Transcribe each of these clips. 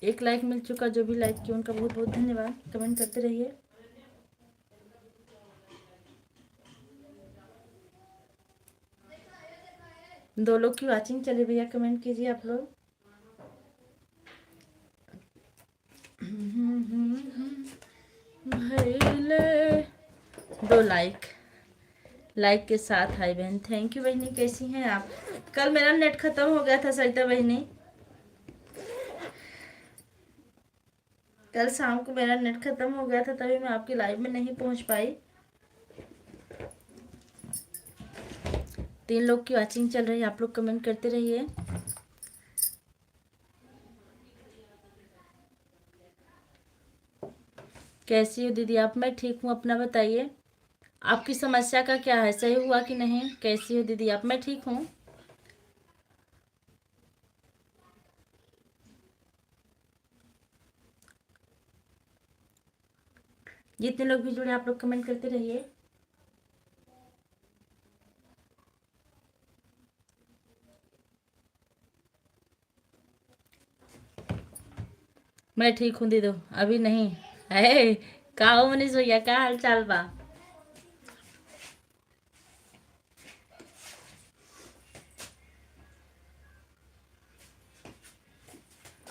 एक लाइक मिल चुका, जो भी लाइक किया उनका बहुत बहुत धन्यवाद। कमेंट करते रहिए। दो लोग की वाचिंग चले, भैया कमेंट कीजिए आप लोग। भैले दो लाइक के साथ। हाय बहन, थैंक यू बहनी, कैसी हैं आप? कल मेरा नेट खत्म हो गया था सरिता बहनी, कल शाम को मेरा नेट खत्म हो गया था, तभी मैं आपकी लाइव में नहीं पहुंच पाई। 3 लोग की वाचिंग चल रही है, आप लोग कमेंट करते रहिए। कैसी हो दीदी आप? मैं ठीक हूँ, अपना बताइए। आपकी समस्या का क्या है, सही हुआ कि नहीं? कैसी हो दीदी आप? मैं ठीक हूँ। जितने लोग भी जुड़े आप लोग कमेंट करते रहिए। मैं ठीक हूँ दीदो, अभी नहीं है। का हो मनीष भैया, क्या हाल चाल बा?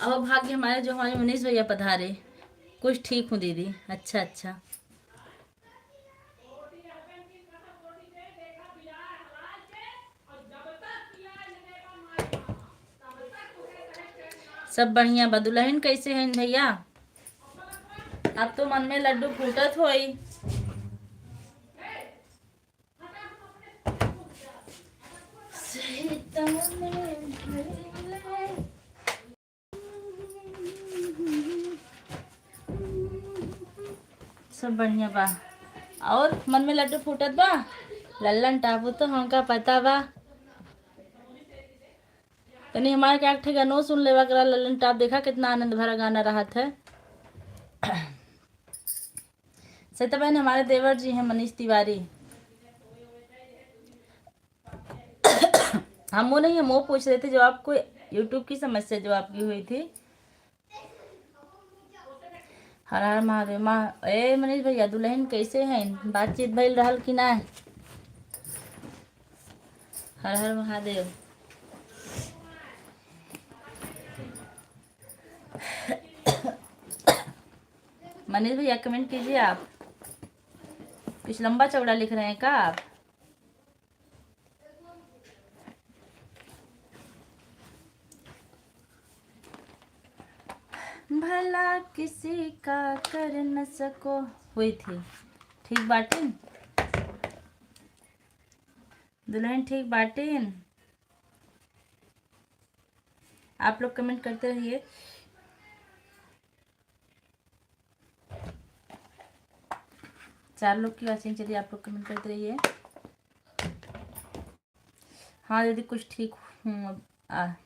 अब भाग्य हमारे जो हमारे मनीष भैया पधारे। कुछ ठीक हूँ दीदी। अच्छा अच्छा। सब बढ़िया बा। दुल्हन कैसे हैं भैया? अब तो मन में लड्डू फूटत होई। सब बढ़िया बा। और मन में लड्डू फूटत बा। लल्लन टापू तो हमका पता बा। तनी हमारे क्या ठे गानो सुन लेवा करा। लल्लन टाप देखा कितना आनंद भरा गाना रहा था। सत्या बहन हमारे देवर जी हैं मनीष तिवारी। हम वो नहीं, हम वो पूछ रहे थे जो आपको यूट्यूब की समस्या जो आपकी हुई थी। हर हर महादेव। माँ ए मनीष भैया, दुल्हन कैसे हैं? बातचीत भइल रहल कि ना? हर हर महादेव। मनीष भैया कमेंट कीजिए आप। कुछ लंबा चौड़ा लिख रहे हैं क्या आप? भला किसी का कर न सको हुई थी। ठीक बाटिन दुल्हन, ठीक बाटिन। आप लोग कमेंट करते रहिए। चार लोग की वाचिंग चलिए, आप लोग कमेंट करते रहिए। हाँ दीदी कुछ ठीक हूँ अब।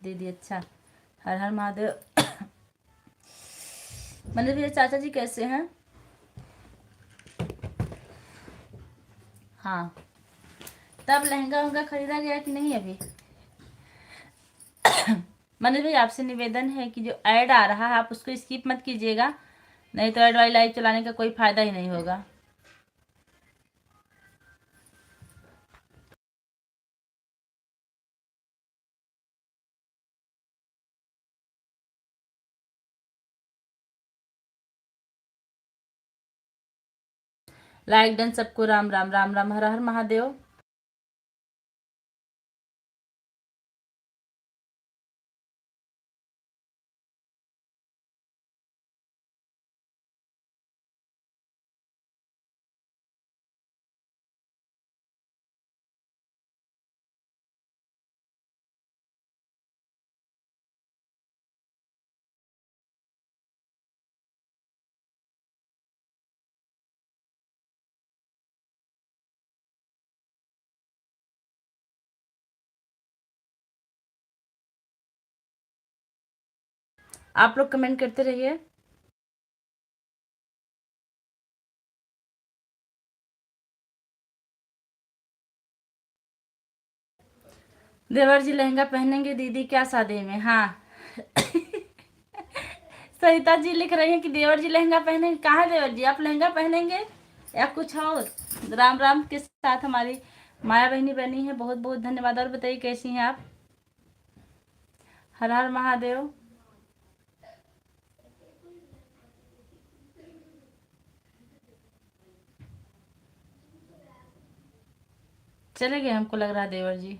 दीदी अच्छा। हर हर महादेव। मनीष भैया चाचा जी कैसे हैं? हाँ। तब लहंगा वहंगा खरीदा गया कि नहीं अभी? मनीष भाई आपसे निवेदन है कि जो ऐड आ रहा है आप उसको स्किप मत कीजिएगा, नहीं तो ऐड वाली लाइव चलाने का कोई फायदा ही नहीं होगा। लाइक डन सबको। राम राम राम राम। हर हर महादेव। आप लोग कमेंट करते रहिए। देवर जी लहंगा पहनेंगे दीदी क्या शादी में? हाँ। सरिता जी लिख रही हैं कि देवर जी लहंगा पहनेंगे। कहाँ है देवर जी, आप लहंगा पहनेंगे या कुछ और? राम राम के साथ हमारी माया बहनी बनी है, बहुत बहुत धन्यवाद। और बताइए कैसी हैं आप? हर हर महादेव। चले गए हमको लग रहा है देवर जी।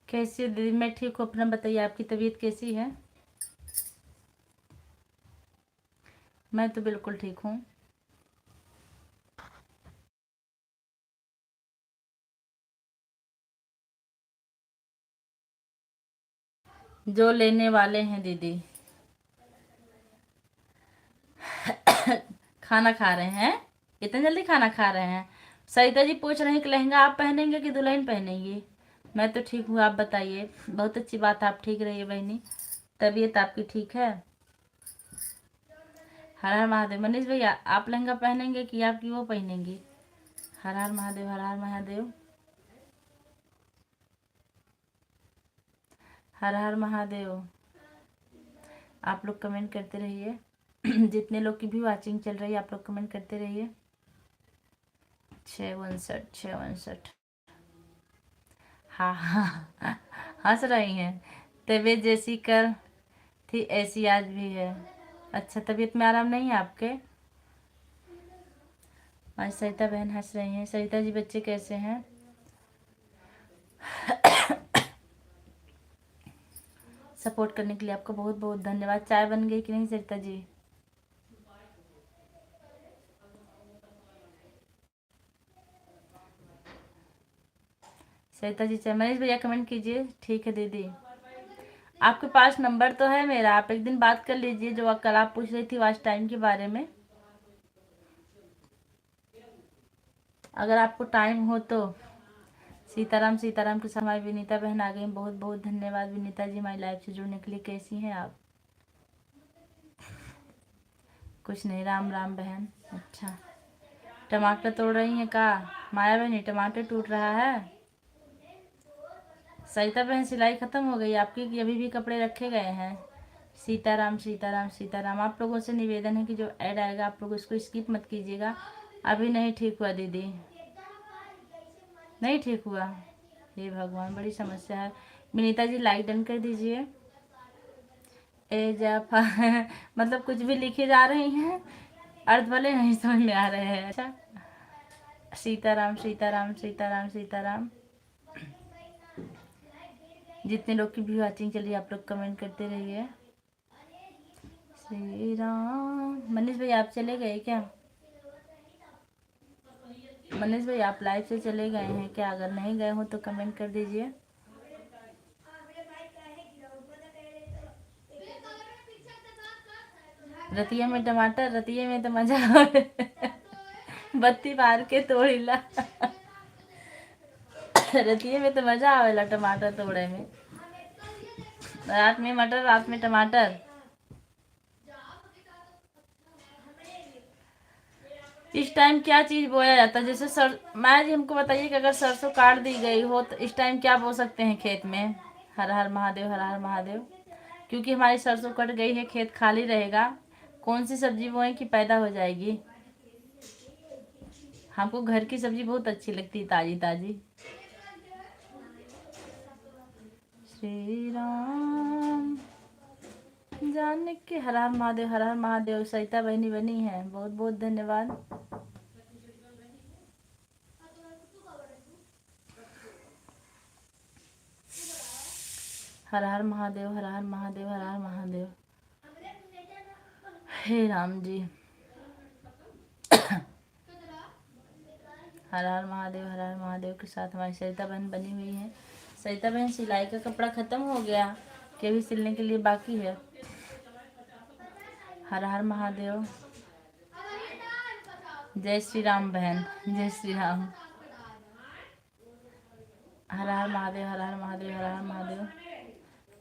कैसी है दीदी? मैं ठीक हूँ, अपना बताइए, आपकी तबीयत कैसी है? मैं तो बिल्कुल ठीक हूँ। जो लेने वाले हैं दीदी। खाना खा रहे हैं? इतने जल्दी खाना खा रहे हैं? सरिता जी पूछ रहे हैं कि लहंगा आप पहनेंगे कि दुल्हन पहनेंगी। मैं तो ठीक हूँ, आप बताइए। बहुत अच्छी बात, आप ठीक रहिए बहनी, तबीयत आपकी ठीक है। हर हर महादेव। मनीष भैया आप लहंगा पहनेंगे कि आपकी वो पहनेंगी? हर हर महादेव, हर हर महादेव, हर हर महादेव। आप लोग कमेंट करते रहिए। जितने लोग की भी वाचिंग चल रही है आप लोग कमेंट करते रहिए। 659 659। हाँ हाँ, हंस रही हैं। तबीयत जैसी कर थी ऐसी आज भी है। अच्छा, तबीयत में आराम नहीं है आपके? आज सरिता बहन हंस रही हैं। सरिता जी बच्चे कैसे हैं? सपोर्ट करने के लिए आपका बहुत बहुत धन्यवाद। चाय बन गई कि नहीं सरिता जी? सरिता जी चाय। मनीष भैया कमेंट कीजिए। ठीक है दीदी, आपके पास नंबर तो है मेरा, आप एक दिन बात कर लीजिए, जो कल आप पूछ रही थी वॉच टाइम के बारे में। अगर आपको टाइम हो तो। सीताराम सीताराम के साथ हमारी विनीता बहन आ गई, बहुत बहुत धन्यवाद विनीता जी हमारी लाइफ से जुड़ने के लिए। कैसी हैं आप? कुछ नहीं, राम राम बहन। अच्छा, टमाटर तोड़ रही हैं का? माया बहनी टमाटर टूट रहा है। सरिता बहन सिलाई खत्म हो गई आपकी कि अभी भी कपड़े रखे गए हैं? सीताराम सीताराम सीताराम। आप लोगों से निवेदन है कि जो ऐड आएगा आप लोग उसको स्किप मत कीजिएगा। अभी नहीं ठीक हुआ दीदी, नहीं ठीक हुआ। हे भगवान, बड़ी समस्या है। विनीता जी लाइक डन कर दीजिए। ए जाफा मतलब कुछ भी लिखे जा रही हैं, अर्थ वाले नहीं समझ में आ रहे हैं। अच्छा, सीताराम सीताराम सीताराम सीताराम। जितने लोग की भी वाचिंग चलिए आप लोग कमेंट करते रहिए। श्री राम। मनीष भाई आप चले गए क्या? मनीष भाई आप लाइव से चले गए हैं क्या? अगर नहीं गए हो तो कमेंट कर दीजिए। रतिया में टमाटर, रतिया में तो मजा आवे। बत्ती मार के तोड़ीला। रतिये में तो मजा आवेला टमाटर तोड़े में। रात में मटर, रात में टमाटर। इस टाइम क्या चीज बोया जाता है? जैसे सर, माया जी हमको बताइए कि अगर सरसों काट दी गई हो तो इस टाइम क्या बो सकते हैं खेत में? हर हर महादेव, हर हर महादेव। क्योंकि हमारी सरसों कट गई है, खेत खाली रहेगा, कौन सी सब्जी बोए कि पैदा हो जाएगी? हमको घर की सब्जी बहुत अच्छी लगती है, ताजी ताजी। श्री राम जाने के। हर हर महादेव, हर हर महादेव। सरिता बहनी बनी है, बहुत बहुत धन्यवाद। हर हर महादेव, हर हर महादेव, हर हर महादेव। हे राम जी। हर हर महादेव, हर हर महादेव के साथ हमारी सरिता बहन बनी हुई है। सरिता बहन सिलाई का कपड़ा खत्म हो गया कि अभी सिलने के लिए बाकी है? हर हर महादेव। जय श्री राम बहन, जय श्री राम। हर हर महादेव, हर हर महादेव, हर हर महादेव।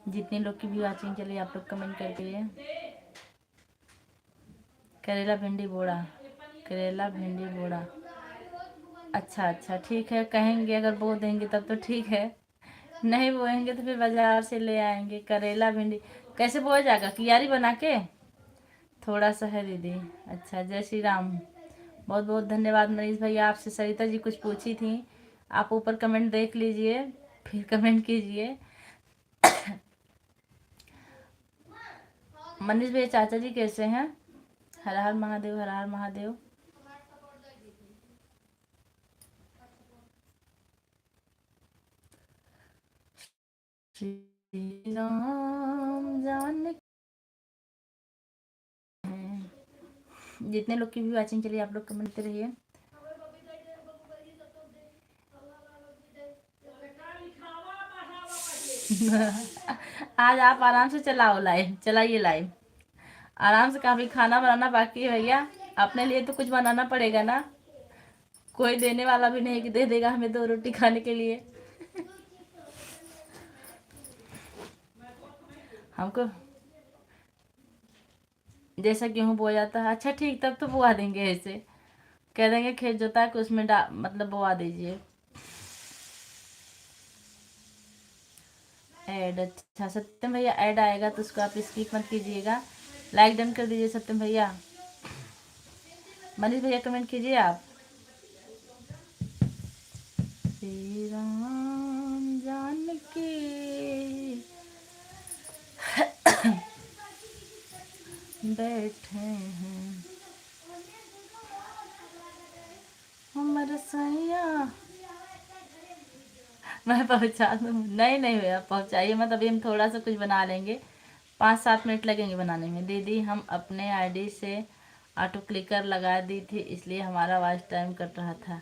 जितने लोग की भी वाचिंग चलिए आप लोग कमेंट करके। करेला भिंडी बोड़ा, करेला भिंडी बोड़ा। अच्छा अच्छा ठीक है, कहेंगे अगर बो देंगे तब तो ठीक है, नहीं बोएंगे तो फिर बाजार से ले आएंगे करेला भिंडी। कैसे बोया जाएगा, कियारी बना के? थोड़ा सा है दीदी। अच्छा, जय श्री राम। बहुत बहुत धन्यवाद मनीष भैया। आपसे सरिता जी कुछ पूछी थी, आप ऊपर कमेंट देख लीजिए फिर कमेंट कीजिए। मनीष भैया चाचा जी कैसे हैं? हर हर महादेव, हर हर महादेव। श्री राम जानकी हैं। जितने लोग की भी वाचिंग चलिए आप लोग कमेंट करते रहिए। आज आप आराम से चलाओ लाइव, चलाइए लाइव आराम से। काफी खाना बनाना बाकी है भैया, अपने लिए तो कुछ बनाना पड़ेगा ना, कोई देने वाला भी नहीं कि दे देगा हमें 2 रोटी खाने के लिए। हमको जैसा गेहूँ बोया जाता है, अच्छा ठीक, तब तो बोआ देंगे। ऐसे कह देंगे खेत जोता है कि उसमें मतलब बोआ दीजिए। ऐड, अच्छा सत्यम भैया ऐड आएगा तो उसको आप स्किप मत कीजिएगा, लाइक डन कर दीजिए सत्यम भैया। मनीष भैया कमेंट कीजिए आप। श्री राम जानकी बैठे हैं हमर सैया। मैं पहुंचा दूँ? नहीं नहीं भैया पहुंचाइए मत, अभी हम थोड़ा सा कुछ बना लेंगे, 5-7 मिनट लगेंगे बनाने में। दीदी हम अपने आईडी से ऑटो क्लिकर लगा दी थी इसलिए हमारा वॉच टाइम कट रहा था।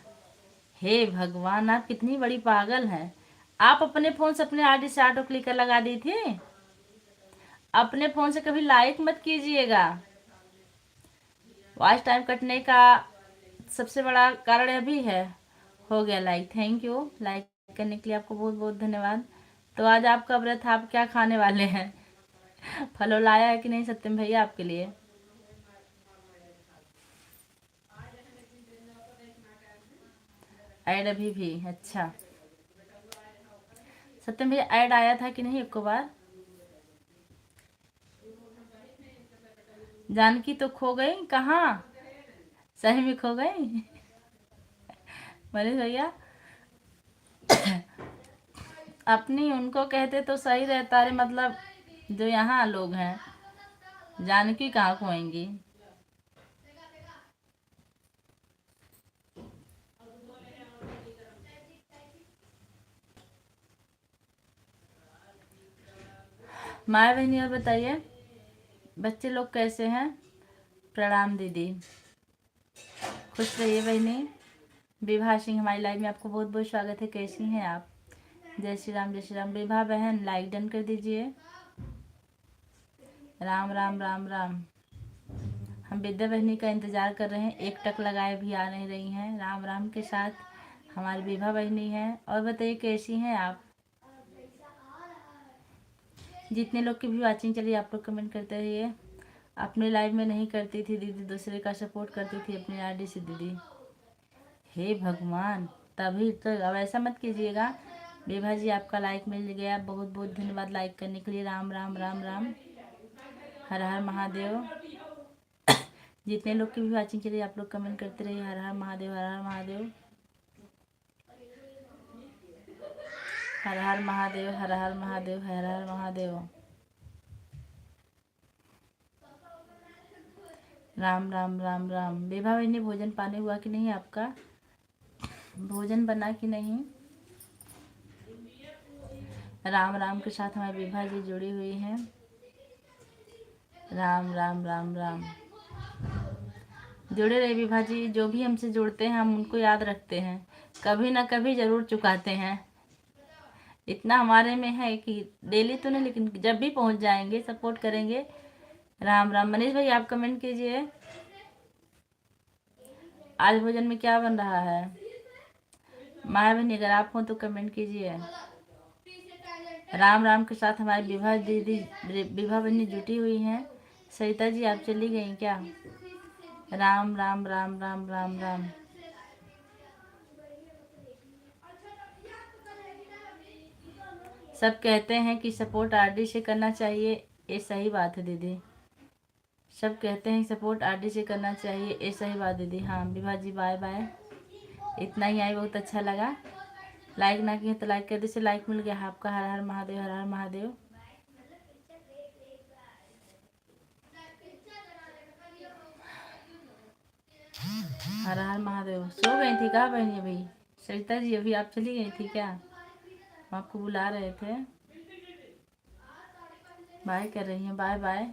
हे भगवान, आप कितनी बड़ी पागल हैं। आप अपने फ़ोन से अपने आईडी से ऑटो क्लिकर लगा दी थी? अपने फ़ोन से कभी लाइक मत कीजिएगा। वॉच टाइम कटने का सबसे बड़ा कारण अभी है। हो गया लाइक, थैंक यू लाइक करने के लिए, आपको बहुत बहुत धन्यवाद। तो आज आपका व्रत, आप क्या खाने वाले हैं? फलो लाया है कि नहीं सत्यम भैया आपके लिए? ऐड अभी भी, अच्छा सत्यम भैया ऐड आया था कि नहीं एक को बार? जानकी तो खो गई, कहाँ? सही में खो गई? मनीष भैया अपनी उनको कहते तो सही रहता, रे मतलब जो यहाँ लोग हैं, जानकी कहाँ खोएंगी? माया बहनी और बताइए बच्चे लोग कैसे हैं? प्रणाम दीदी, खुश रहिए बहनी। विभा सिंह हमारी लाइव में आपको बहुत बहुत स्वागत है, कैसी हैं आप? जय श्री राम, जय श्री राम। विभा बहन लाइक डन कर दीजिए। राम राम राम राम। हम विद्या बहनी का इंतजार कर रहे हैं, एक टक लगाए भी आ नहीं रही हैं। राम राम के साथ हमारी विभा बहनी है। और बताइए कैसी हैं आप? जितने लोग की भी वाचिंग चलिए आप लोग कमेंट करते रहिए। अपने लाइव में नहीं करती थी दीदी, दूसरे का सपोर्ट करती थी अपनी आईडी से दीदी। हे भगवान, तभी तो अब ऐसा मत कीजिएगा। विभा जी आपका लाइक मिल गया, बहुत बहुत धन्यवाद लाइक करने के लिए। राम राम राम राम, हर हर महादेव। जितने लोग की भी वाचिंग के लिए आप लोग कमेंट करते रहिए, हर हर महादेव, हर हर महादेव, हर हर महादेव, हर हर महादेव, हर हर महादेव। राम राम राम राम। विभा बहनी भोजन पानी हुआ कि नहीं आपका? भोजन बना कि नहीं? राम राम के साथ हमारी विभा जी जुड़ी हुई हैं। राम राम राम राम। जुड़े रहे विभा जी, जो भी हमसे जुड़ते हैं हम उनको याद रखते हैं, कभी ना कभी ज़रूर चुकाते हैं। इतना हमारे में है कि डेली तो नहीं लेकिन जब भी पहुंच जाएंगे सपोर्ट करेंगे। राम राम। मनीष भाई आप कमेंट कीजिए, आज भोजन में क्या बन रहा है? माया बहनी अगर आप हो तो कमेंट कीजिए। राम राम के साथ हमारी विभा दीदी, विभा बहनी जुटी हुई हैं। सरिता जी आप चली गई क्या? राम राम राम राम राम राम। सब कहते हैं कि सपोर्ट आरडी से करना चाहिए, ये सही बात है दीदी। सब कहते हैं सपोर्ट आरडी से करना चाहिए, ये सही बात दीदी। हाँ विभा जी बाय बाय। इतना ही आई, बहुत अच्छा लगा। लाइक ना किए तो लाइक कर दीजिए, लाइक मिल गया आपका। हर हर महादेव, हर हर महादेव। हर हर महादेव। सो गई थी कहा बहनी अभी? सरिता जी अभी आप चली गई थी क्या? हम आपको बुला रहे थे। बाय कर रही हैं, बाय बाय।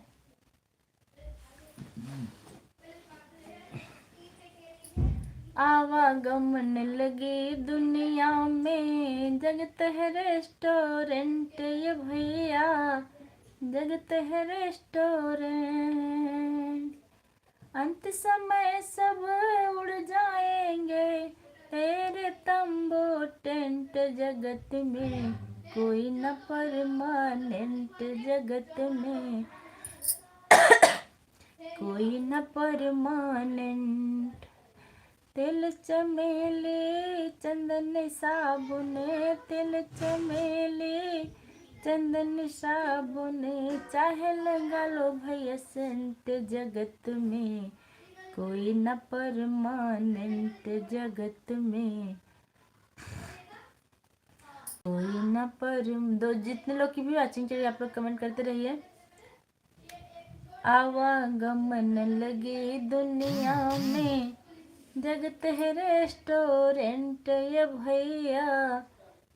आवागमन लगे दुनिया में, जगत है रेस्टोरेंट ये भैया, जगत है रेस्टोरेंट। अंत समय सब उड़ जाएंगे, तेरे तंबू टेंट। जगत में कोई न परमानेंट, जगत में कोई न परमानेंट। तिल चमेली चंदन साबुन, तिल चमेली चंदन साबुन, चाहे लगा लो भैया सेंट। जगत में कोई न परमानेंट, जगत में कोई न पर। दो जितने लोग की भी वाचिंग चाहिए आप लोग कमेंट करते रहिए। आवागमन लगे दुनिया में, जगत है रेस्टोरेंट ये भैया,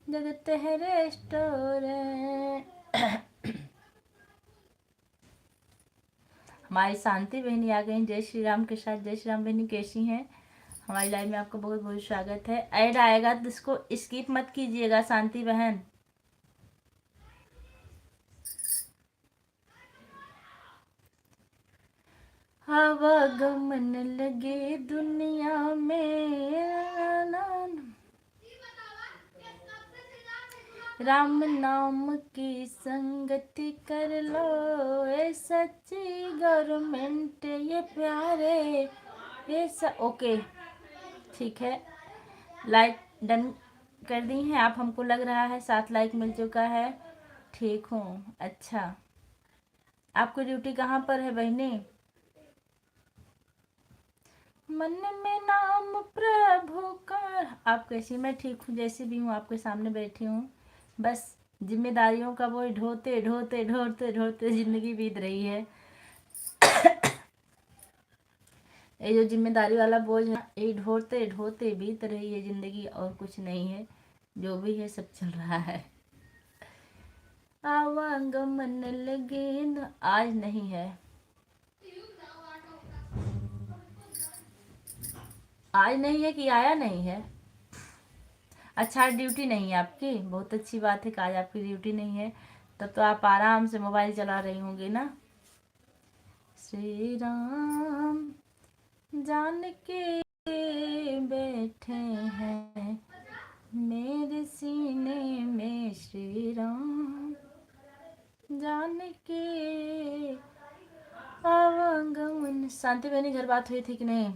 जगत है रेस्टोरेंट। हमारी शांति बहनी आ गई जय श्री राम के साथ। जय श्री राम बहनी, कैसी हैं? हमारी लाइव में आपका बहुत बहुत स्वागत है। ऐड आएगा तो इसको स्किप मत कीजिएगा शांति बहन। आवागमन लगे दुनिया में, राम नाम की संगति कर लो, ए सच्ची गवर्नमेंट ये प्यारे, ये ओके ठीक है। लाइक डन कर दी हैं आप? हमको लग रहा है 7 लाइक मिल चुका है। ठीक हूँ, अच्छा। आपकी ड्यूटी कहाँ पर है बहनी? मन में नाम प्रभु का। आप कैसी? मैं ठीक हूँ, जैसी भी हूँ आपके सामने बैठी हूँ। बस जिम्मेदारियों का वो ढोते ढोते ढोते ढोते जिंदगी बीत रही है। ये जो जिम्मेदारी वाला बोझ है, ये ढोते ढोते बीत रही है जिंदगी, और कुछ नहीं है। जो भी है सब चल रहा है। आवागमन लगे आज नहीं है, आज नहीं है कि आया नहीं है? अच्छा ड्यूटी नहीं है आपकी, बहुत अच्छी बात है कि आज आपकी ड्यूटी नहीं है। तब तो आप आराम से मोबाइल चला रही होंगी ना। श्री राम जान के बैठे हैं मेरे सीने में, श्री राम जान के आवागमन। शांति बहनी घर बात हुई थी कि नहीं?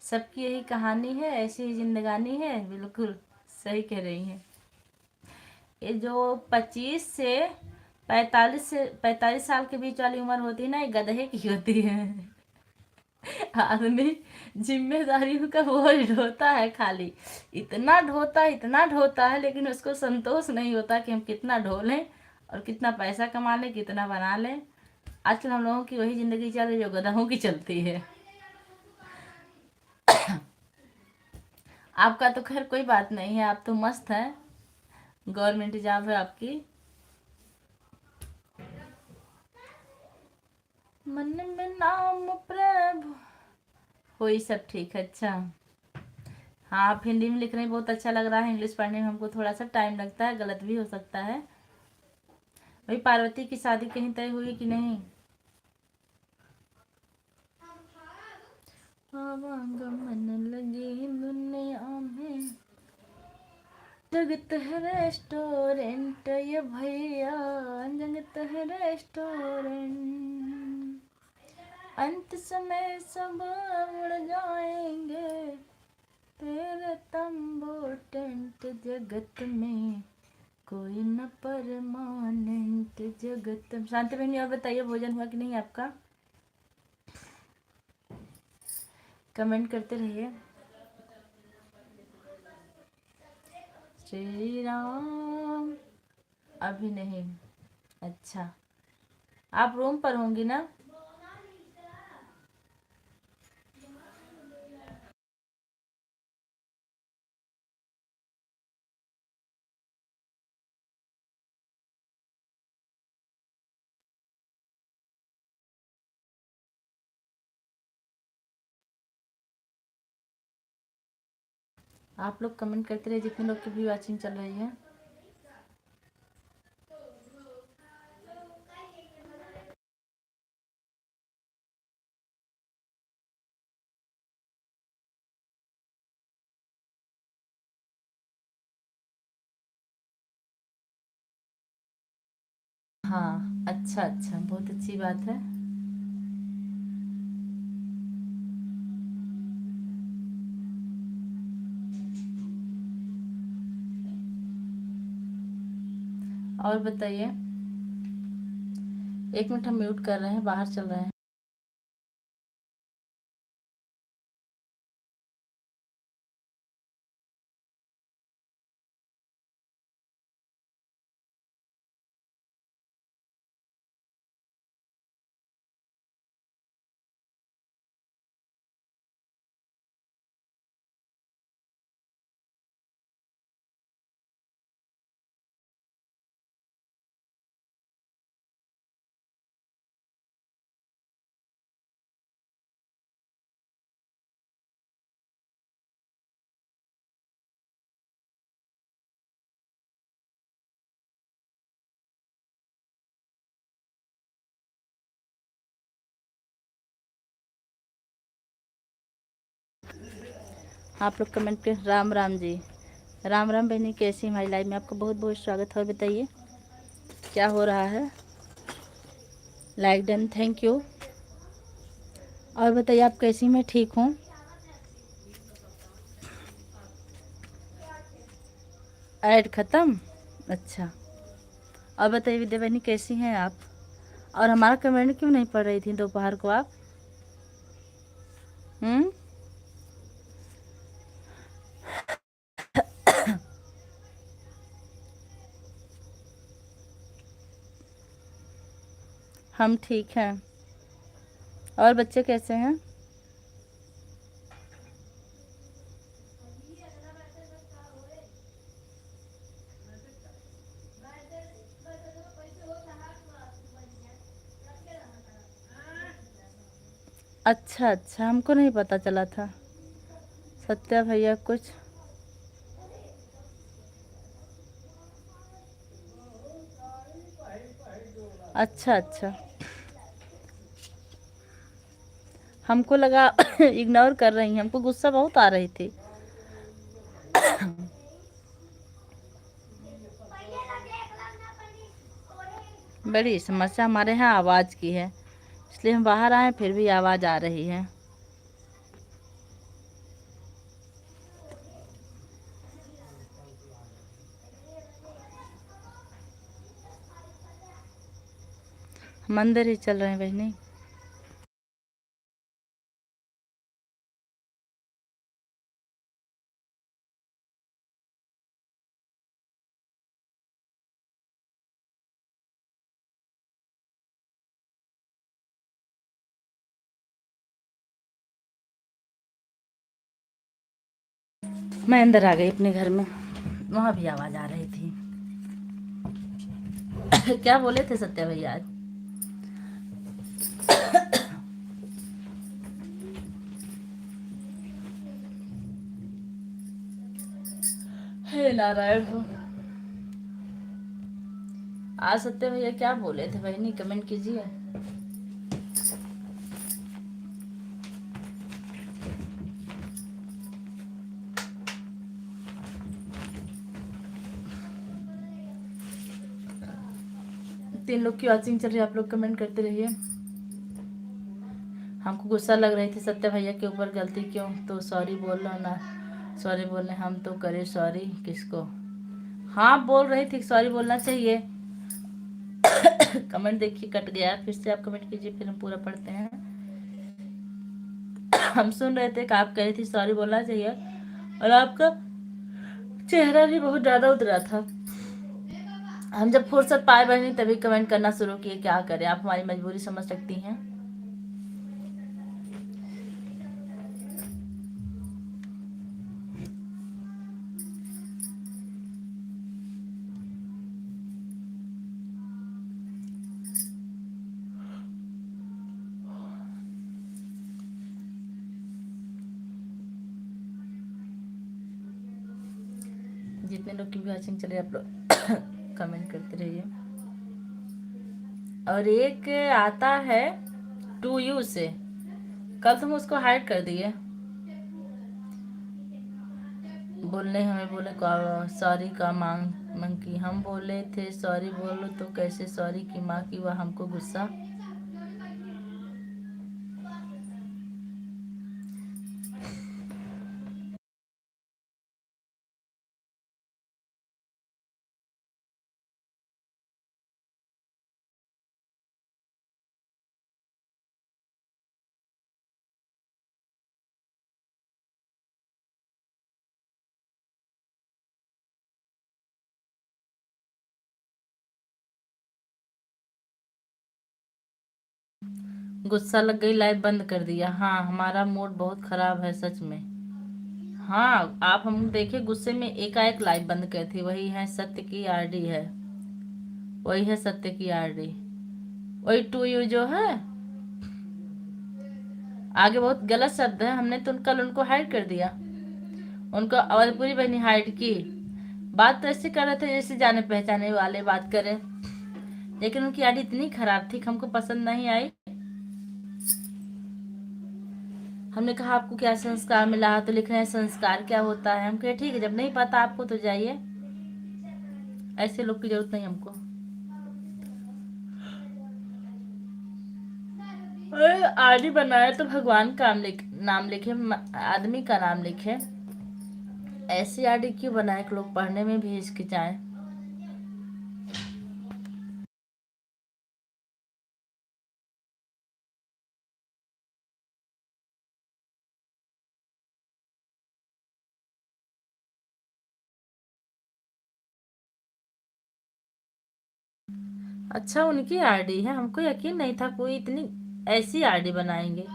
सबकी यही कहानी है, ऐसी ही जिंदगानी है। बिल्कुल सही कह रही हैं। ये जो 25 से 45 साल के बीच वाली उम्र होती है ना, ये गधे की होती है। आदमी जिम्मेदारियों का बोझ ढोता है खाली, इतना ढोता है, लेकिन उसको संतोष नहीं होता कि हम कितना ढो लें और कितना पैसा कमा लें, कितना बना लें। आजकल हम लोगों की वही जिंदगी चल रही है जो गधों की चलती है। आपका तो खैर कोई बात नहीं है, आप तो मस्त है, गवर्नमेंट जॉब है आपकी। मन में नाम प्रभु, वही सब ठीक है। अच्छा हाँ, आप हिंदी में लिख रहे हैं, बहुत अच्छा लग रहा है। इंग्लिश पढ़ने में हमको थोड़ा सा टाइम लगता है, गलत भी हो सकता है। भाई पार्वती की शादी कहीं तय हुई कि नहीं? आवागमन लगे दुनिया में, जगत है रेस्टोरेंट ये भैया, जगत है रेस्टोरेंट। अंत समय सब उड़ जाएंगे, तेरे तंबू टेंट जगत में कोई न परमानेंट जगत। शांति बहनी और बताइए भोजन हुआ कि नहीं आपका? कमेंट करते रहिए। श्री राम अभी नहीं। अच्छा आप रूम पर होंगी ना? आप लोग कमेंट करते रहिए जितने लोग की भी वॉचिंग चल रही है। हाँ अच्छा अच्छा, बहुत अच्छी बात है। और बताइए। एक मिनट हम म्यूट कर रहे हैं, बाहर चल रहे हैं। आप लोग कमेंट पे राम राम जी। राम राम बहनी, कैसी हमारी लाइव में आपका बहुत बहुत स्वागत है। और बताइए क्या हो रहा है? Like done, thank you. और बताइए आप कैसी? मैं ठीक हूँ। ऐड ख़त्म? अच्छा। और बताइए विद्या बहनी कैसी हैं आप? और हमारा कमेंट क्यों नहीं पढ़ रही थी दोपहर को आप? हम्म। हम ठीक हैं। और बच्चे कैसे हैं? अच्छा अच्छा, हमको नहीं पता चला था। सत्या भैया कुछ। अच्छा अच्छा, हमको लगा इग्नोर कर रही हैं, हमको गुस्सा बहुत आ रही थी। बड़ी समस्या हमारे यहाँ आवाज़ की है, इसलिए हम बाहर आए, फिर भी आवाज़ आ रही है। मंदिर ही चल रहे हैं बहनी। मैं अंदर आ गई अपने घर में, वहाँ भी आवाज़ आ रही थी। क्या बोले थे सत्या भैया आज? हे नारायण हो। आज सत्या भैया क्या बोले थे बहनी? कमेंट कीजिए। तीन लोग की वॉचिंग चल रही है, आप लोग कमेंट करते रहिए। हमको गुस्सा लग रही थी सत्या भैया के ऊपर, गलती क्यों, तो सॉरी बोल रहा ना। सॉरी बोल रहे हम तो करे सॉरी किसको? हाँ बोल रही थी सॉरी बोलना चाहिए। कमेंट देखिए कट गया, फिर से आप कमेंट कीजिए, फिर हम पूरा पढ़ते हैं। हम सुन रहे थे कि आप कह रही थी सॉरी बोलना चाहिए, और आपका चेहरा भी बहुत ज्यादा उतरा था। हम जब फुर्सत पाए बहनी तभी कमेंट करना शुरू किए, क्या करें, आप हमारी मजबूरी समझ सकती हैं। जितने लोग की भी वॉचिंग चले आप लोग कमेंट करते रहिए। और एक आता है टू यू से, कल तुम उसको हाइड कर दिए। बोलने हमें बोले सॉरी का मांग की, हम बोले थे सॉरी बोलो तो कैसे सॉरी की माँ की, वह हमको गुस्सा। गुस्सा लग गई, लाइव बंद कर दिया। हाँ हमारा मूड बहुत खराब है सच में। हाँ आप हम देखे गुस्से में एकाएक लाइव बंद कर थी। वही है सत्य की आरडी है, वही है सत्य की आरडी, वही टू यू जो है। आगे बहुत गलत शब्द है, हमने तो कल उनको हाइड कर दिया, उनको अवधपुरी बहनी हाइड की। बात तो ऐसे कर रहे थे जैसे जाने पहचाने वाले बात करें, लेकिन उनकी आईडी इतनी खराब थी कि हमको पसंद नहीं आई। हमने कहा आपको क्या संस्कार मिला, तो लिख रहे हैं संस्कार क्या होता है। हम कहे ठीक है, जब नहीं पता आपको तो जाइए, ऐसे लोग की जरूरत नहीं हमको। आरडी बनाया तो भगवान का नाम लिखे, आदमी का नाम लिखे। ऐसी आरडी क्यों बनाए कि लोग पढ़ने में भी हिचकिचाएं। अच्छा उनकी आरडी है, हमको यकीन नहीं था कोई इतनी ऐसी आरडी बनाएंगे।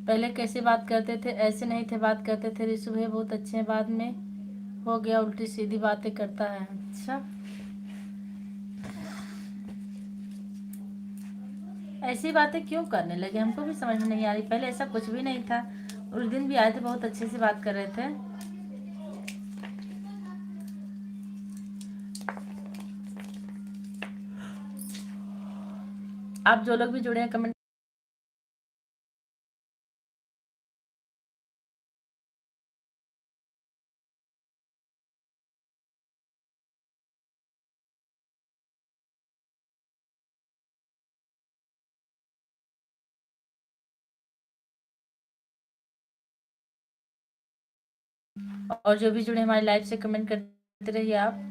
पहले कैसे बात करते थे, ऐसे नहीं थे बात करते थे। ऋषु भैया बहुत अच्छे हैं, बाद में हो गया उल्टी सीधी बातें करता है। अच्छा ऐसी बातें क्यों करने लगे, हमको भी समझ में नहीं आ रही। पहले ऐसा कुछ भी नहीं था, उस दिन भी आए थे बहुत अच्छे से बात कर रहे थे। आप जो लोग भी जुड़े हैं कमेंट और जो भी जुड़े हमारी लाइव से कमेंट करते रहिए आप।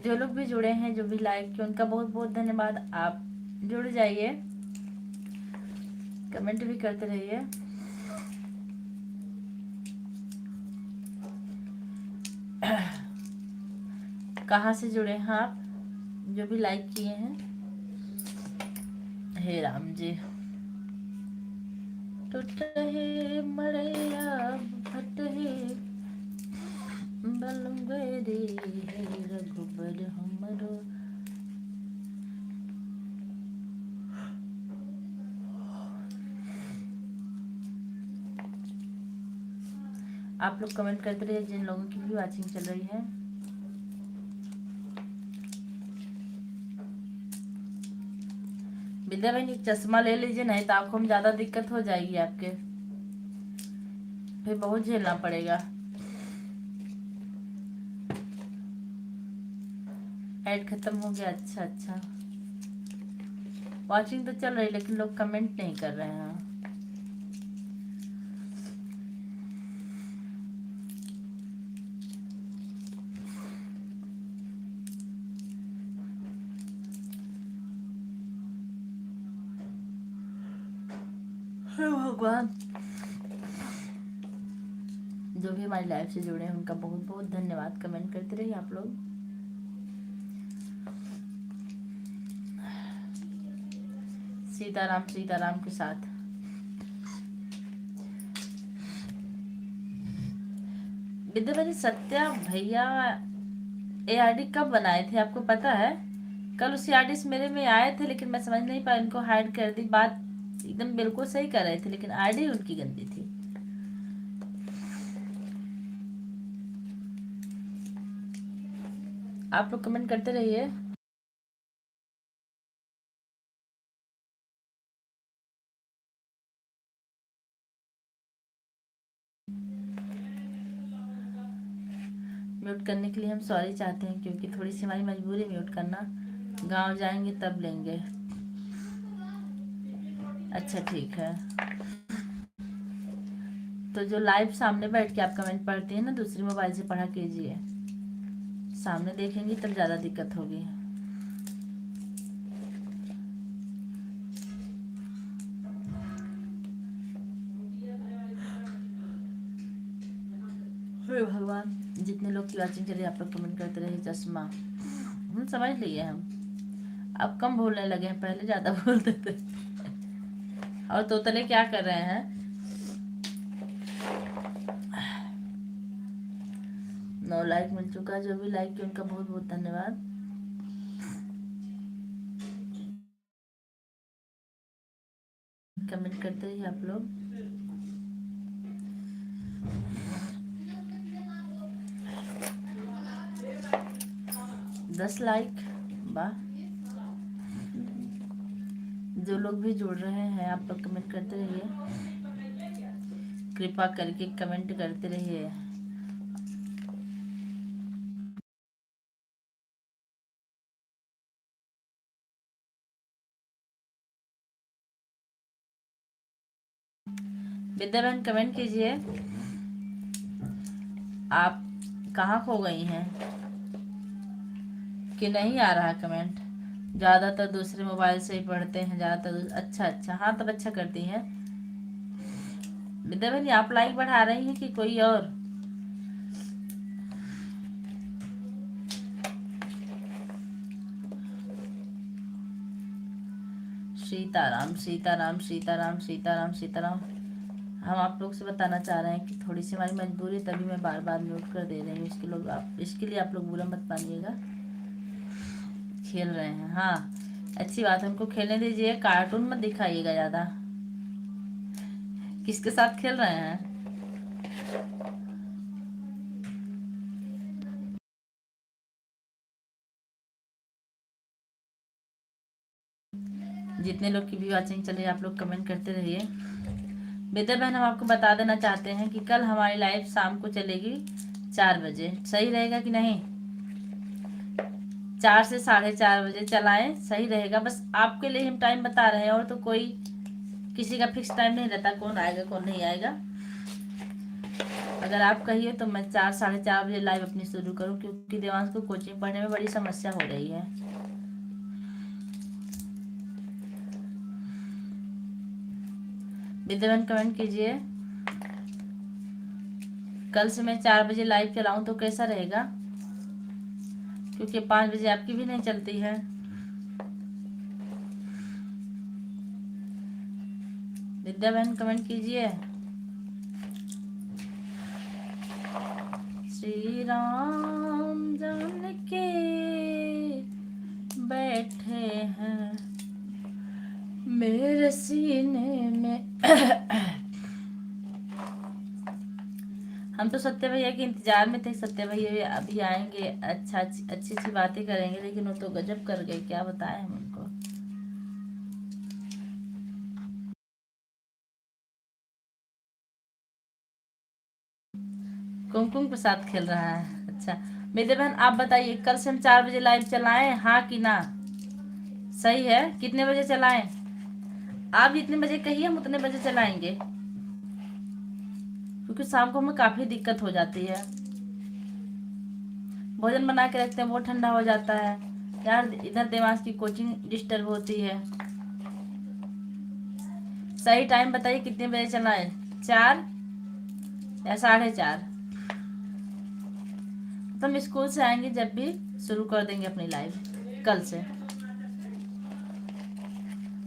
जो लोग भी जुड़े हैं, जो भी लाइक किए, उनका बहुत बहुत धन्यवाद। आप जुड़ जाइए, कमेंट भी करते रहिए। कहाँ से जुड़े हैं आप, जो भी लाइक किए हैं? हे राम जी। टूट हे मरैया फट हे बलुंगे रे रघुबर हमरो। आप लोग कमेंट करते रहिए जिन लोगों की भी वाचिंग चल रही है। विद्या बहन एक चश्मा ले लीजिए, नहीं तो आंखों में ज्यादा दिक्कत हो जाएगी आपके, फिर बहुत झेलना पड़ेगा। ऐड खत्म हो गया? अच्छा अच्छा, वाचिंग तो चल रही लेकिन लोग कमेंट नहीं कर रहे हैं। हे भगवान, जो भी हमारी लाइफ से जुड़े हैं उनका बहुत बहुत धन्यवाद। कमेंट करते रहिए आप लोग। सीताराम सीताराम के साथ। विद्यापति सत्या भैया ARD कब बनाए थे आपको पता है? कल उसी आर्टिस्ट मेरे में आए थे लेकिन मैं समझ नहीं पाई, उनको हाइड कर दी। बात एकदम बिल्कुल सही कर रहे थे लेकिन आईडी उनकी गंदी थी। आप लोग कमेंट करते रहिए। म्यूट करने के लिए हम सॉरी चाहते हैं क्योंकि थोड़ी सी हमारी मजबूरी म्यूट करना। गांव जाएंगे तब लेंगे। अच्छा ठीक है। तो जो लाइव सामने बैठ के आप कमेंट पढ़ती हैं ना, दूसरी मोबाइल से पढ़ा कीजिए। सामने देखेंगी तब ज़्यादा दिक्कत होगी। हे भगवान, जितने लोग की वाचिंग चले आप लोग कमेंट करते रहिए। चश्मा हम समझ लिए, हम अब कम बोलने लगे हैं, पहले ज़्यादा बोलते थे। और तोतले क्या कर रहे हैं? 9 लाइक मिल चुका। जो भी लाइक किया उनका बहुत बहुत धन्यवाद। कमेंट करते रहिए आप लोग। दस लाइक, वाह। जो लोग भी जुड़ रहे हैं आप लोग कमेंट करते रहिए, कृपा करके कमेंट करते रहिए। विद्या बहन कमेंट कीजिए, आप कहाँ खो गई हैं कि नहीं आ रहा कमेंट? ज़्यादातर दूसरे मोबाइल से ही पढ़ते हैं ज़्यादातर। अच्छा अच्छा, हाँ तब अच्छा करती हैं। विद्या बहन आप लाइक बढ़ा रही हैं कि कोई और? सीताराम सीताराम सीताराम सीताराम सीताराम। हम आप लोग से बताना चाह रहे हैं कि थोड़ी सी हमारी मजबूरी, तभी मैं बार बार म्यूट कर दे रही हूँ। इसके लिए आप लोग बुरा मत मानिएगा। खेल रहे हैं, हाँ अच्छी बात है, उनको खेलने दीजिए। कार्टून मत दिखाइएगा ज़्यादा। किसके साथ खेल रहे हैं? जितने लोग की भी वाचिंग चले आप लोग कमेंट करते रहिए। विद्या बहन हम आपको बता देना चाहते हैं कि कल हमारी लाइव शाम को चलेगी 4 बजे। सही रहेगा कि नहीं? 4 से 4:30 बजे चलाएं, सही रहेगा। बस आपके लिए हम टाइम बता रहे हैं, और तो कोई किसी का फिक्स टाइम नहीं रहता कौन आएगा कौन नहीं आएगा। अगर आप कहिए तो मैं 4 साढ़े 4 बजे लाइव अपनी शुरू करूँ, क्योंकि देवांश को कोचिंग पढ़ने में बड़ी समस्या हो रही है। विद्यावन कमेंट कीजिए। कल से मैं 4 बजे लाइव चलाऊं तो कैसा रहेगा, क्योंकि 5 बजे आपकी भी नहीं चलती है। विद्या बहन कमेंट कीजिए। श्री राम जान के बैठे हैं मेरे सीने में। हम तो सत्य भैया के इंतजार में थे, सत्य भैया अभी आएंगे, अच्छी अच्छी बातें करेंगे, लेकिन वो तो गजब कर गए, क्या बताएं हम उनको। कुमकुम के साथ खेल रहा है। अच्छा मेरे बहन आप बताइए, कल से हम 4 बजे लाइव चलाएं, हाँ कि ना? सही है, कितने बजे चलाएं? आप जितने बजे कहिए हम उतने बजे चलाएंगे, क्योंकि शाम को हमें काफी दिक्कत हो जाती है। भोजन बना के रखते हैं, वो ठंडा हो जाता है यार, इधर देवांश की कोचिंग डिस्टर्ब होती है। सही टाइम बताइए, कितने बजे चलाएं? 4 या 4:30? तो हम स्कूल से आएंगे जब भी शुरू कर देंगे अपनी लाइव कल से।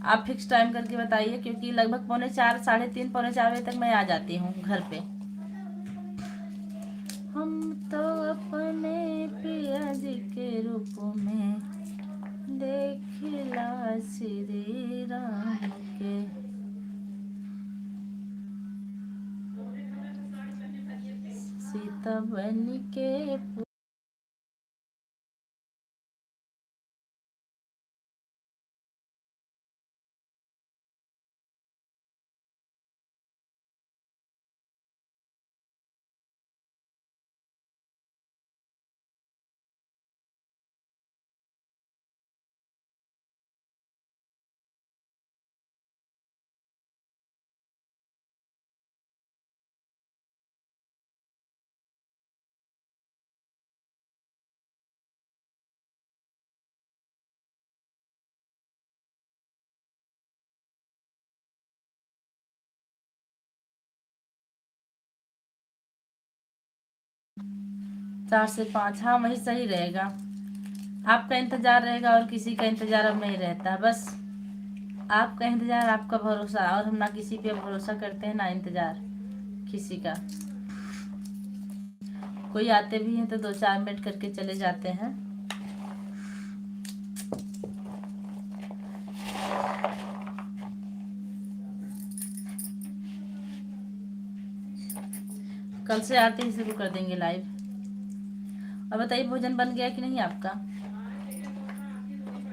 आप फिक्स टाइम करके बताइए, क्योंकि लगभग 3:45 3:30 4 बजे तक मैं आ जाती हूँ घर पे। हम तो अपने पिया जी के रूप में देखिला श्री राम के। सीता बन के 4 से 5, हाँ वही सही रहेगा। आपका इंतजार रहेगा और किसी का इंतजार अब नहीं रहता, बस आपका इंतजार, आपका भरोसा, और हम ना किसी पे भरोसा करते हैं ना इंतजार किसी का। कोई आते भी हैं तो 2-4 मिनट करके चले जाते हैं। कल से आते ही शुरू कर देंगे लाइव। और बताइए भोजन बन गया कि नहीं आपका?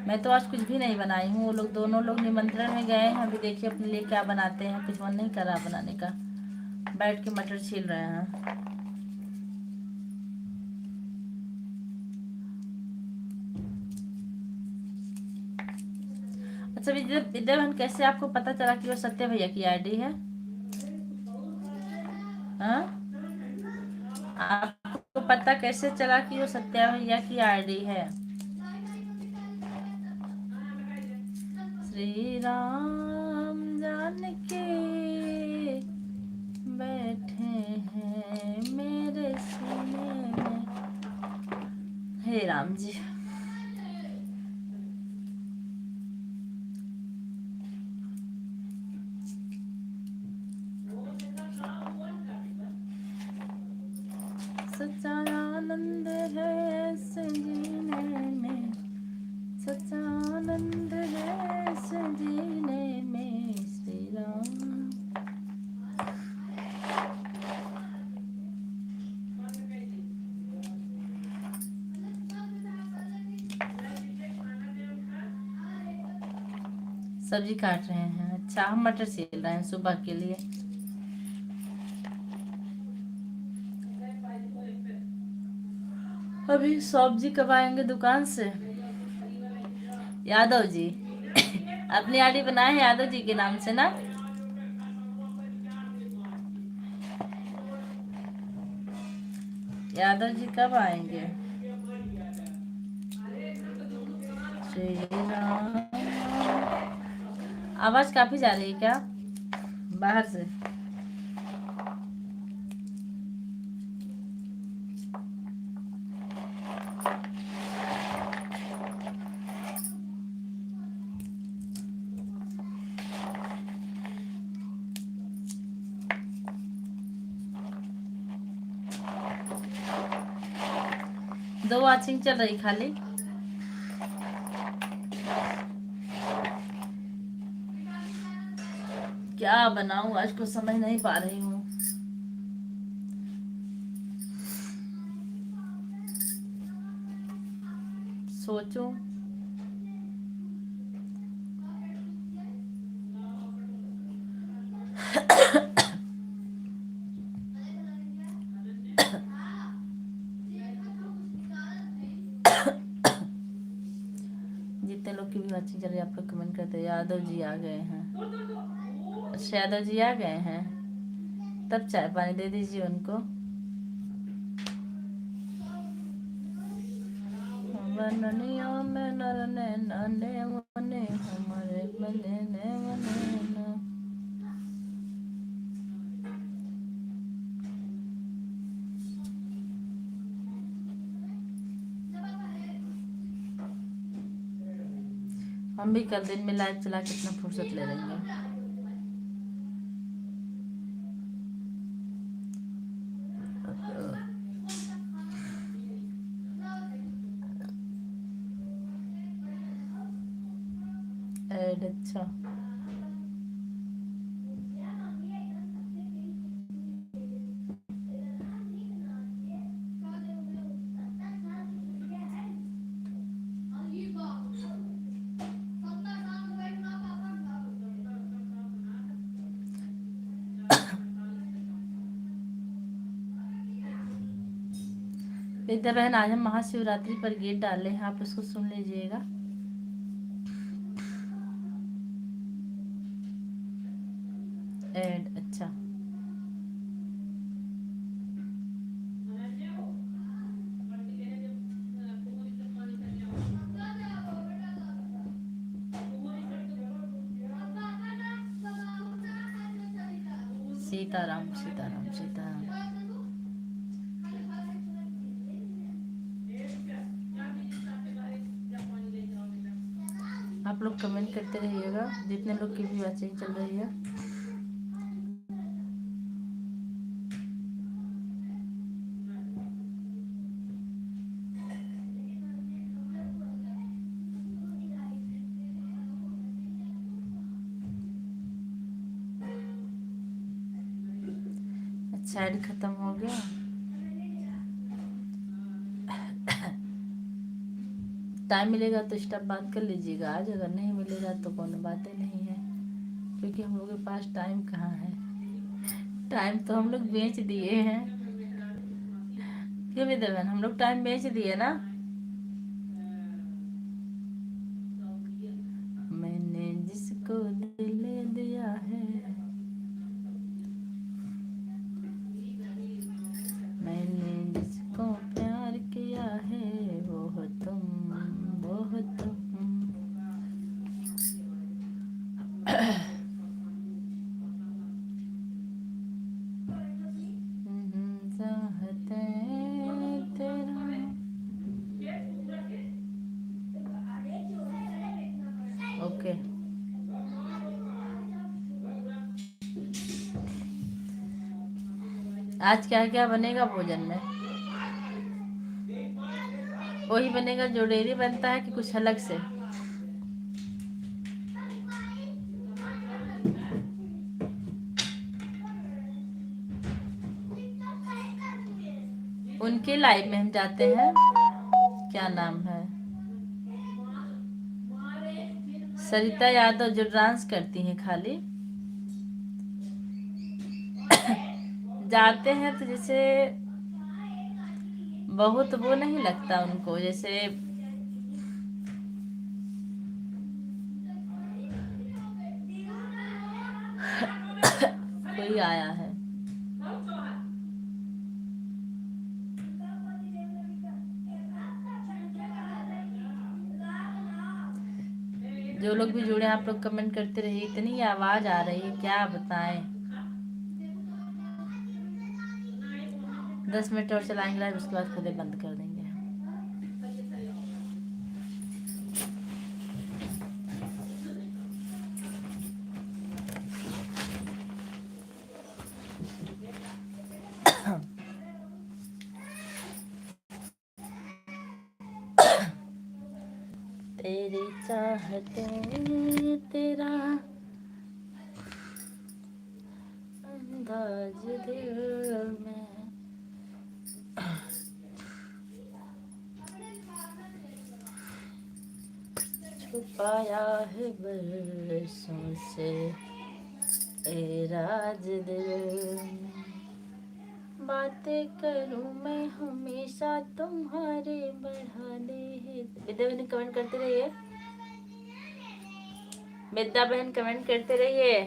मैं तो आज कुछ भी नहीं बनाई हूँ, वो लोग दोनों लोग निमंत्रण में गए हैं, अभी देखिए अपने लिए क्या बनाते हैं, कुछ मन नहीं कर रहा बनाने का, बैठ के मटर छील रहे हैं। अच्छा विद्या बहन, कैसे आपको पता चला कि वो सत्य भैया की आईडी है? हाँ, आपको पता कैसे चला कि वो सत्या भैया की आईडी है? श्री राम जान के बैठे हैं मेरे सीने में। हे राम जी। सच्चा आनंद है ऐसे जीने में, सच्चा आनंद है ऐसे जीने में, श्री राम। सब्जी काट रहे हैं, अच्छा हम मटर छील रहे हैं सुबह के लिए। अभी सब्जी कब आएंगे दुकान से? यादव जी। अपनी आईडी बनाए हैं यादव जी के नाम से ना? यादव जी कब आएंगे? श्री राम। आवाज काफी जा रही है क्या बाहर से? दो वॉचिंग चल रही खाली। क्या बनाऊं आज को समझ नहीं पा रही हूँ। सोचूं। जितने लोग की भी वॉचिंग चल रही है आप लोग कमेंट करते हैं। यादव जी आ गए हैं। अच्छा यादव जी आ गए हैं, तब चाय पानी दे दीजिए उनको। बननिया में नरने नने मने हमारे बने ने मने न। हम भी कल दिन में लाइव चला के इतना फुर्सत ले लेंगे। ऐड अच्छा। विद्या बहन आज हम महाशिवरात्रि पर गीत डाले हैं, आप इसको सुन लीजिएगा। एड अच्छा। सीताराम सीताराम सीताराम। आप लोग कमेंट करते रहिएगा जितने लोग की भी वॉचिंग चल रही है। अच्छा ऐड खत्म हो गया। टाइम मिलेगा तो स्टॉप बात कर लीजिएगा आज, अगर नहीं मिलेगा तो कोनो बातें नहीं है, क्योंकि हम लोग के पास टाइम कहाँ है। टाइम तो हम लोग बेच दिए हैं। क्यों विद्या बहन, हम लोग टाइम बेच दिए ना। मैंने जिसको दिल दिया है, मैंने जिसको प्यार किया है, वो हो तुम, वो हो तुम। चाहते तेरा। ओके। आज क्या क्या बनेगा भोजन में? वही बनेगा जो डेली बनता है कि कुछ अलग से? उनके लाइव में हम जाते हैं, क्या नाम है, सरिता यादव, जो डांस करती हैं खाली। जाते हैं तो जैसे बहुत वो नहीं लगता उनको, जैसे कोई आया है। जो लोग भी जुड़े आप लोग कमेंट करते रहिए। इतनी आवाज आ रही है क्या बताएं। 10 मिनट और चलाएंगे लाइव, उसके बाद खुद ही बंद कर देंगे। तेरी चाहतों तेरा अंदाज दिल में छुपाया है बरसों से ए राज दिल में। बातें करूं मैं हमेशा तुम्हारे बढ़ाने है। विद्या बहन कमेंट करते रहिए, विद्या बहन कमेंट करते रहिए।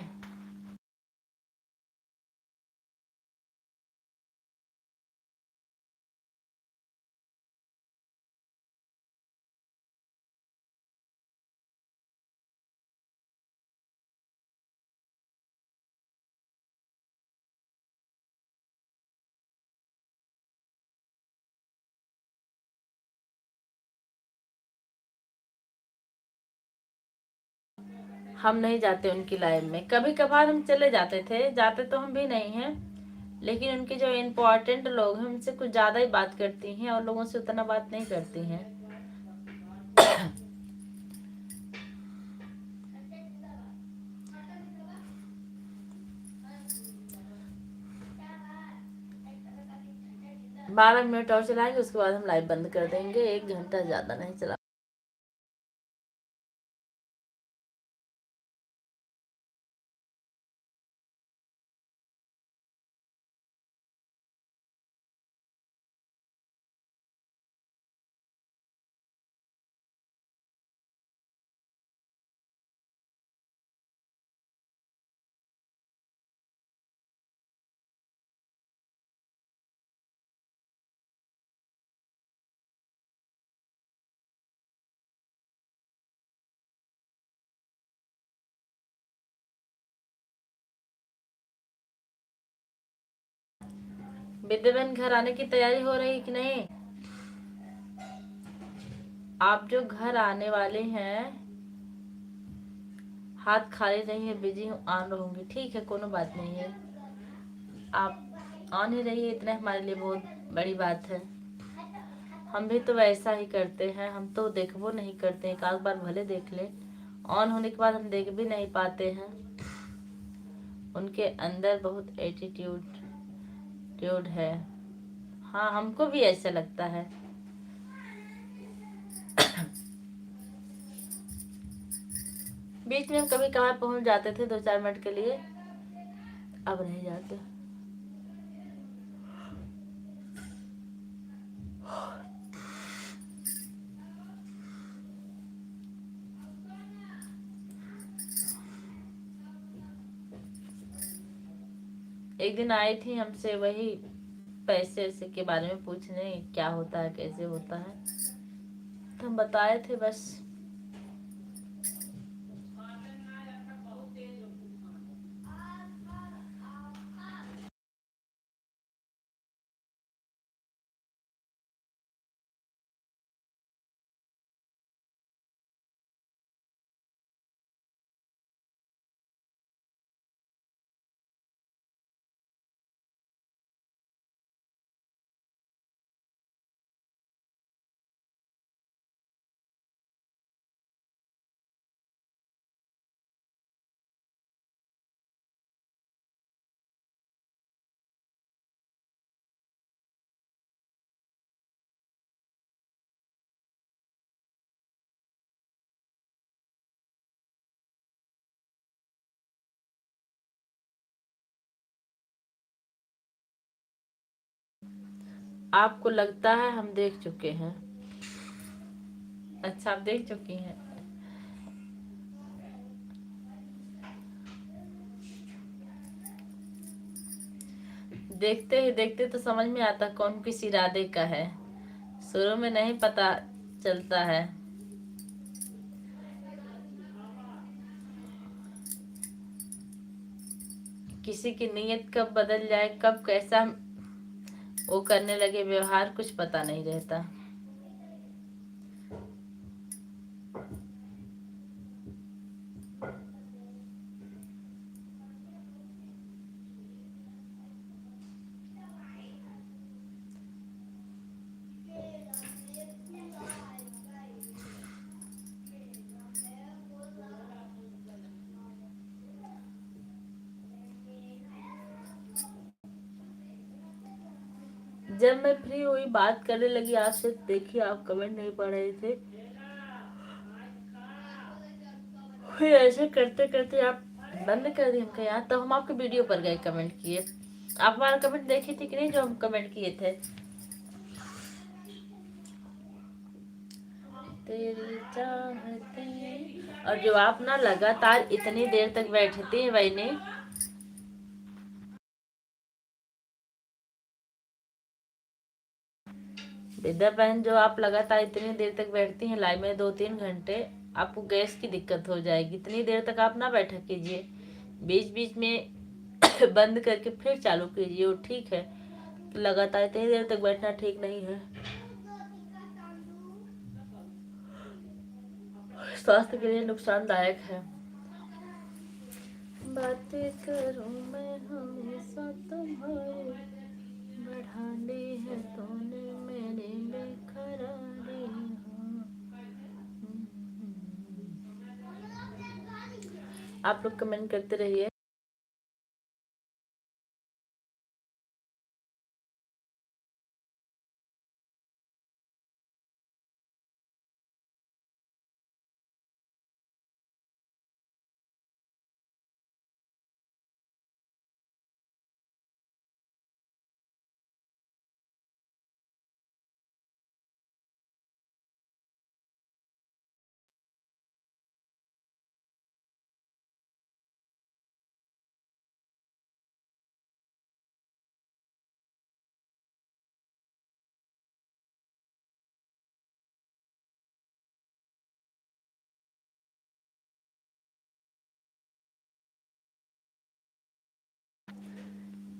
हम नहीं जाते उनकी लाइव में, कभी कभार हम चले जाते थे, जाते तो हम भी नहीं हैं, लेकिन उनके जो इम्पोर्टेंट लोग हैं उनसे कुछ ज्यादा ही बात करती हैं और लोगों से उतना बात नहीं करती हैं। 12 मिनट और चलाएंगे, उसके बाद हम लाइव बंद कर देंगे। 1 घंटा ज्यादा नहीं चला। विद्याबेन घर आने की तैयारी हो रही कि नहीं? आप जो घर आने वाले हैं, हाथ खाली नहीं है, बिजी हूँ, ऑन रहूंगी। ठीक है, कोनो बात नहीं है, आप ऑन ही रहिए, इतना हमारे लिए बहुत बड़ी बात है। हम भी तो वैसा ही करते हैं, हम तो देखबो नहीं करते हैं, एक आध बार भले देख ले, ऑन होने के बाद हम देख भी नहीं पाते हैं। उनके अंदर बहुत एटीट्यूड है। हाँ, हमको भी ऐसा लगता है। बीच में हम कभी कभार पहुंच जाते थे 2-4 मिनट के लिए, अब नहीं जाते। एक दिन आई थी हमसे वही पैसे वैसे के बारे में पूछने, क्या होता है कैसे होता है, तो हम बताए थे बस। आपको लगता है हम देख चुके हैं? अच्छा, आप देख चुकी हैं। देखते ही देखते तो समझ में आता कौन किस इरादे का है, शुरू में नहीं पता चलता है। किसी की नीयत कब बदल जाए, कब कैसा वो करने लगे व्यवहार, कुछ पता नहीं रहता। जब मैं फ्री हुई बात करने लगी आपसे, देखिए आप कमेंट नहीं पढ़ रहे थे, फिर ऐसे करते करते आप बंद कर दिए हमको यार। तब हम आपके वीडियो पर गए, कमेंट किए। आप हमारा कमेंट देखी थी कि नहीं जो हम कमेंट किए थे? तेरी चाहते, और जो आप ना लगातार इतनी देर तक बैठती है बहने, विद्या बहन, जो आप लगातार इतनी देर तक बैठती हैं लाइव में 2-3 घंटे, आपको गैस की दिक्कत हो जाएगी। इतनी देर तक आप ना बैठा कीजिए, बीच बीच में बंद करके फिर चालू कीजिए, वो ठीक है। तो लगातार इतनी देर तक बैठना ठीक नहीं है, स्वास्थ्य के लिए नुकसानदायक है। बातें करूं मैं हमेशा तुम्हारी, बढ़ानी है तूने मेरी बेकरारी। आप लोग कमेंट करते रहिए।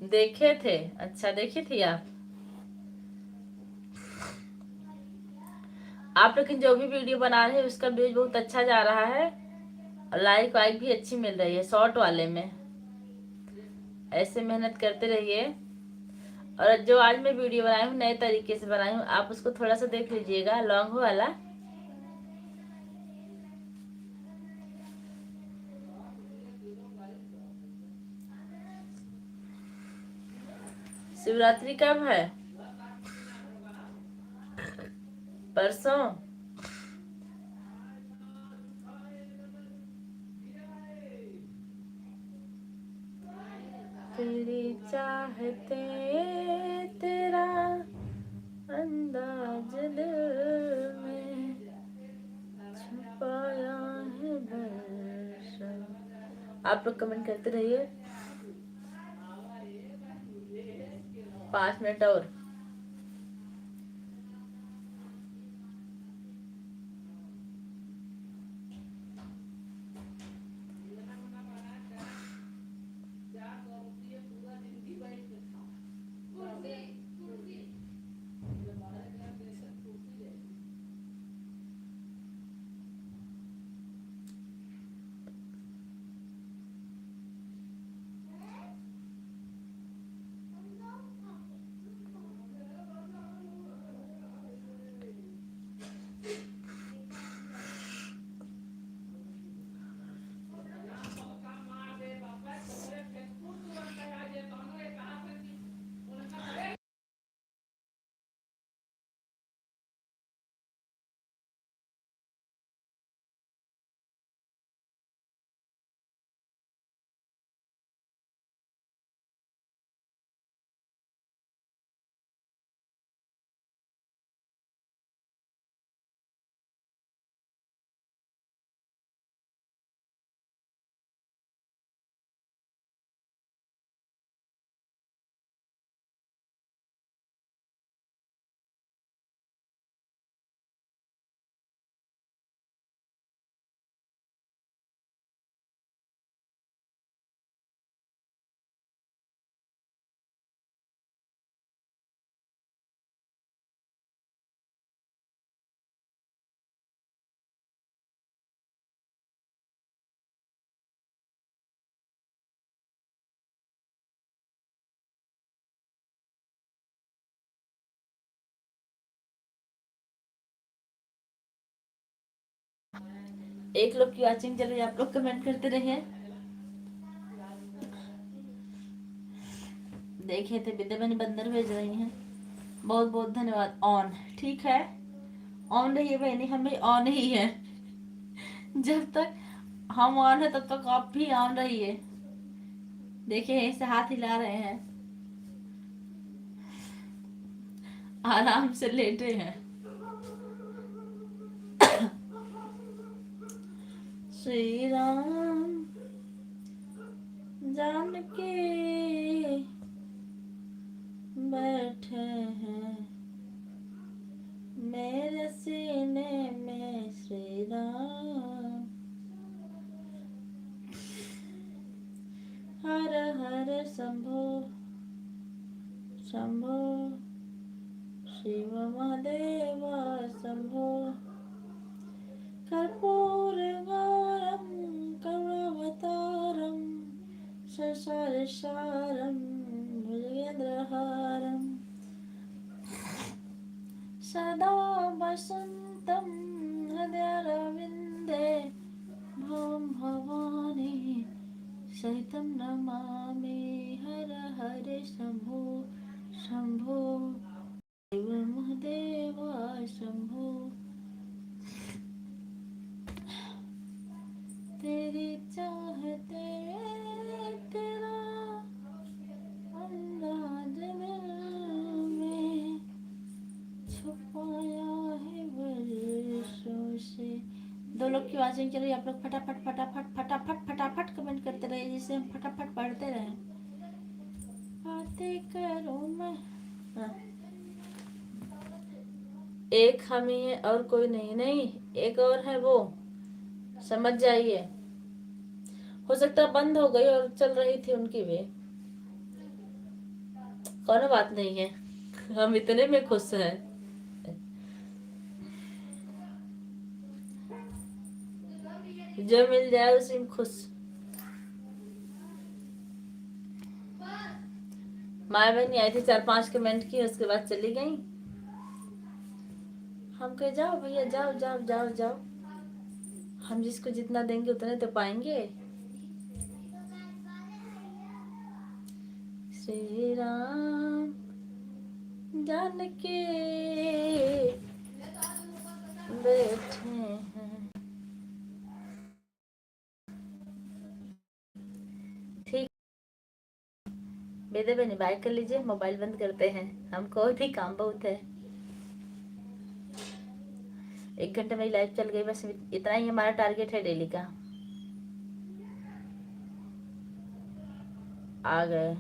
देखे थे? अच्छा, देखी थी आप लेकिन जो भी वीडियो बना रहे हैं उसका व्यूज बहुत अच्छा जा रहा है, और लाइक वाइक भी अच्छी मिल रही है शॉर्ट वाले में। ऐसे मेहनत करते रहिए। और जो आज मैं वीडियो बनाई हूँ नए तरीके से बनाई हूँ, आप उसको थोड़ा सा देख लीजिएगा, लॉन्ग वाला। शिवरात्रि कब है? परसों। तेरी चाहते, तेरा अंदाज दिल में छुपाया है बरसों। आप लोग कमेंट करते रहिए। 5 मिनट और। एक लोग की वॉचिंग चल रही है, आप लोग कमेंट करते रहिए। देखे थे विद्या बनी बंदर भेज रही हैं, बहुत बहुत धन्यवाद। ऑन ठीक है, ऑन रहिए बहनी, हम भी ऑन ही है। जब तक हम ऑन है तब तक आप भी ऑन रहिए। देखिए ऐसे हाथ हिला रहे हैं, आराम से लेटे हैं। श्री राम जानकी बैठे हैं मेरे सीने में, श्री राम। हर हर शंभो शंभो शिव महादेव शंभो। कर्पूरगौरं करुणावतारं ससारसारं भुजगेन्द्रहारं सदा वसन्तं हृदयारविन्दे भवं भवानी सहितं नमामि। हर हर शंभो शंभो शिव महादेव शंभो। तेरी चाहते तेरा अंदाज दिल में छुपाया है वर्षों से। दो लोग की आवाज़ें चल रही, आप लोग फटाफट फटाफट फटाफट फटाफट कमेंट करते रहे, जिससे हम फटाफट पढ़ते रहे। बातें करूं मैं, हाँ। एक हम ही है और कोई नहीं, नहीं एक और है, वो समझ जाइए। हो सकता है बंद हो गई और चल रही थी उनकी भी, कोई बात नहीं है, हम इतने में खुश हैं। जो मिल जाए उसी में खुश। माया बहनी आई थी, 4-5 कमेंट की, उसके बाद चली गई। हम कहे जाओ भैया, जाओ जाओ जाओ जाओ, हम जिसको जितना देंगे उतने तो पाएंगे। श्री राम जानकी बैठे हैं। ठीक, बेदे बहनी बाय कर लीजिए, मोबाइल बंद करते हैं, हमको भी काम बहुत है। 1 घंटे मेरी लाइफ चल गई, बस इतना ही हमारा टारगेट है डेली का। आ गए।